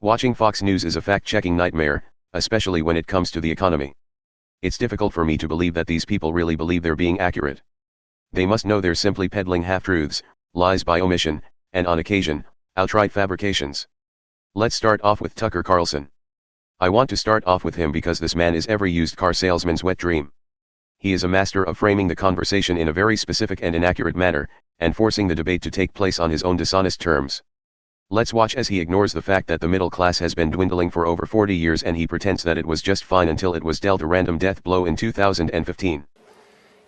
Watching Fox News is a fact-checking nightmare, especially when it comes to the economy. It's difficult for me to believe that these people really believe they're being accurate. They must know they're simply peddling half-truths, lies by omission, and on occasion, outright fabrications. Let's start off with Tucker Carlson. I want to start off with him because this man is every used car salesman's wet dream. He is a master of framing the conversation in a very specific and inaccurate manner, and forcing the debate to take place on his own dishonest terms. Let's watch as he ignores the fact that the middle class has been dwindling for over 40 years and he pretends that it was just fine until it was dealt a random death blow in 2015.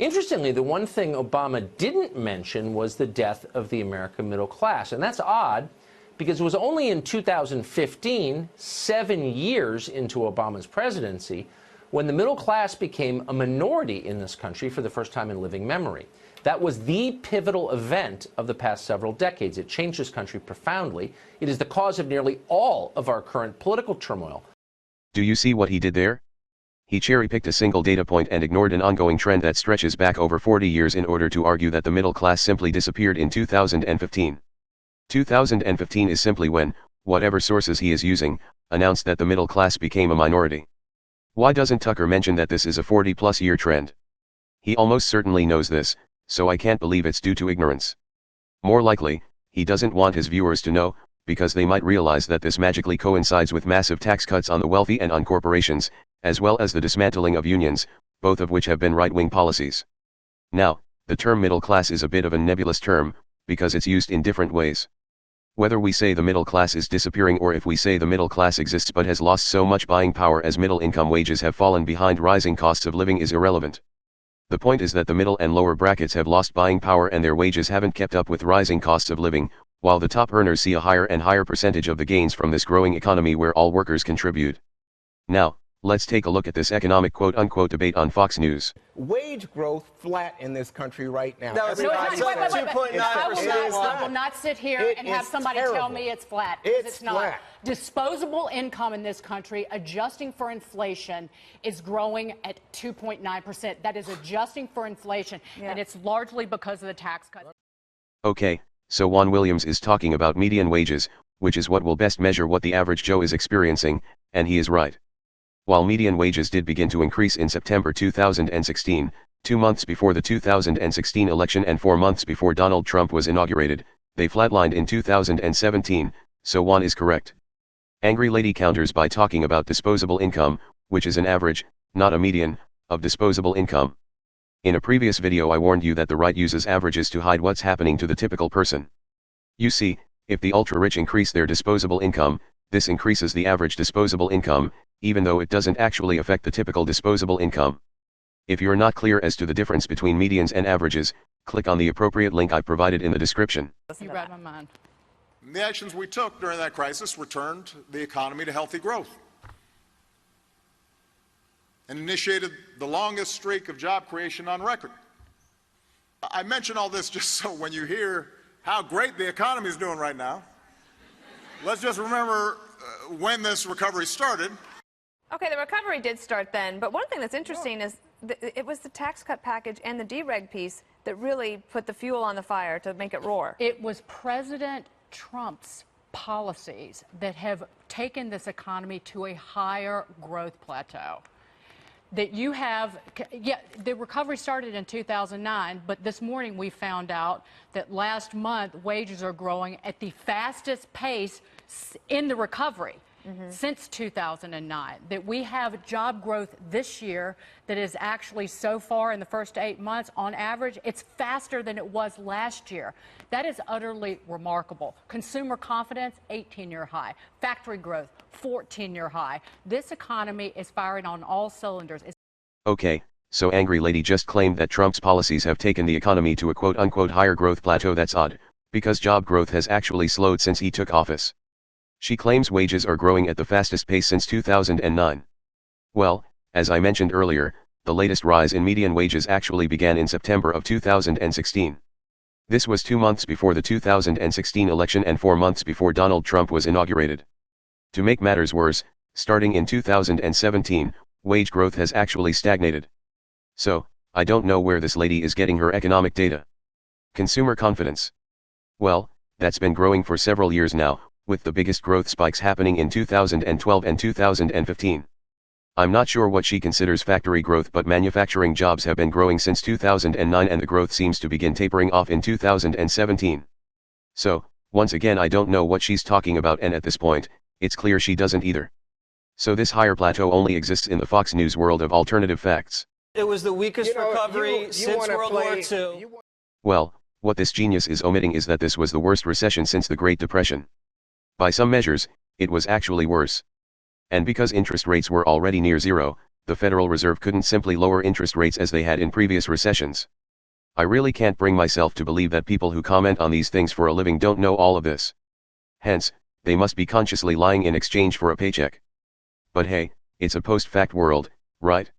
Interestingly, the one thing Obama didn't mention was the death of the American middle class. And that's odd because it was only in 2015, 7 years into Obama's presidency, when the middle class became a minority in this country for the first time in living memory. That was the pivotal event of the past several decades. It changed this country profoundly. It is the cause of nearly all of our current political turmoil. Do you see what he did there? He cherry-picked a single data point and ignored an ongoing trend that stretches back over 40 years in order to argue that the middle class simply disappeared in 2015. 2015 is simply when, whatever sources he is using, announced that the middle class became a minority. Why doesn't Tucker mention that this is a 40-plus year trend? He almost certainly knows this, so I can't believe it's due to ignorance. More likely, he doesn't want his viewers to know, because they might realize that this magically coincides with massive tax cuts on the wealthy and on corporations, as well as the dismantling of unions, both of which have been right-wing policies. Now, the term middle class is a bit of a nebulous term, because it's used in different ways. Whether we say the middle class is disappearing or if we say the middle class exists but has lost so much buying power as middle-income wages have fallen behind rising costs of living is irrelevant. The point is that the middle and lower brackets have lost buying power and their wages haven't kept up with rising costs of living, while the top earners see a higher and higher percentage of the gains from this growing economy where all workers contribute. Now, let's take a look at this economic quote-unquote debate on Fox News. Wage growth flat in this country right now. No, it's not. Wait. I will not sit here and have somebody tell me it's flat. It's not. Flat. Disposable income in this country, adjusting for inflation, is growing at 2.9%. That is adjusting for inflation, and it's largely because of the tax cuts. Okay, so Juan Williams is talking about median wages, which is what will best measure what the average Joe is experiencing, and he is right. While median wages did begin to increase in September 2016, 2 months before the 2016 election and 4 months before Donald Trump was inaugurated, they flatlined in 2017, so Juan is correct. Angry Lady counters by talking about disposable income, which is an average, not a median, of disposable income. In a previous video I warned you that the right uses averages to hide what's happening to the typical person. You see, if the ultra-rich increase their disposable income, this increases the average disposable income, even though it doesn't actually affect the typical disposable income. If you're not clear as to the difference between medians and averages, click on the appropriate link I provided in the description. You read my mind. The actions we took during that crisis returned the economy to healthy growth and initiated the longest streak of job creation on record. I mention all this just so when you hear how great the economy is doing right now, let's just remember when this recovery started. Okay, the recovery did start then, but one thing that's interesting is it was the tax cut package and the dereg piece that really put the fuel on the fire to make it roar. It was President Trump's policies that have taken this economy to a higher growth plateau. That you have, the recovery started in 2009, but this morning we found out that last month wages are growing at the fastest pace in the recovery. Since 2009, that we have job growth this year that is actually so far in the first 8 months, on average, it's faster than it was last year. That is utterly remarkable. Consumer confidence, 18-year high. Factory growth, 14-year high. This economy is firing on all cylinders. Okay, so Angry Lady just claimed that Trump's policies have taken the economy to a quote-unquote higher growth plateau. That's odd, because job growth has actually slowed since he took office. She claims wages are growing at the fastest pace since 2009. Well, as I mentioned earlier, the latest rise in median wages actually began in September of 2016. This was 2 months before the 2016 election and 4 months before Donald Trump was inaugurated. To make matters worse, starting in 2017, wage growth has actually stagnated. So, I don't know where this lady is getting her economic data. Consumer confidence. Well, that's been growing for several years now, with the biggest growth spikes happening in 2012 and 2015. I'm not sure what she considers factory growth, but manufacturing jobs have been growing since 2009 and the growth seems to begin tapering off in 2017. So, once again I don't know what she's talking about, and at this point, it's clear she doesn't either. So this higher plateau only exists in the Fox News world of alternative facts. It was the weakest recovery since World War II. Well, what this genius is omitting is that this was the worst recession since the Great Depression. By some measures, it was actually worse. And because interest rates were already near zero, the Federal Reserve couldn't simply lower interest rates as they had in previous recessions. I really can't bring myself to believe that people who comment on these things for a living don't know all of this. Hence, they must be consciously lying in exchange for a paycheck. But hey, it's a post-fact world, right?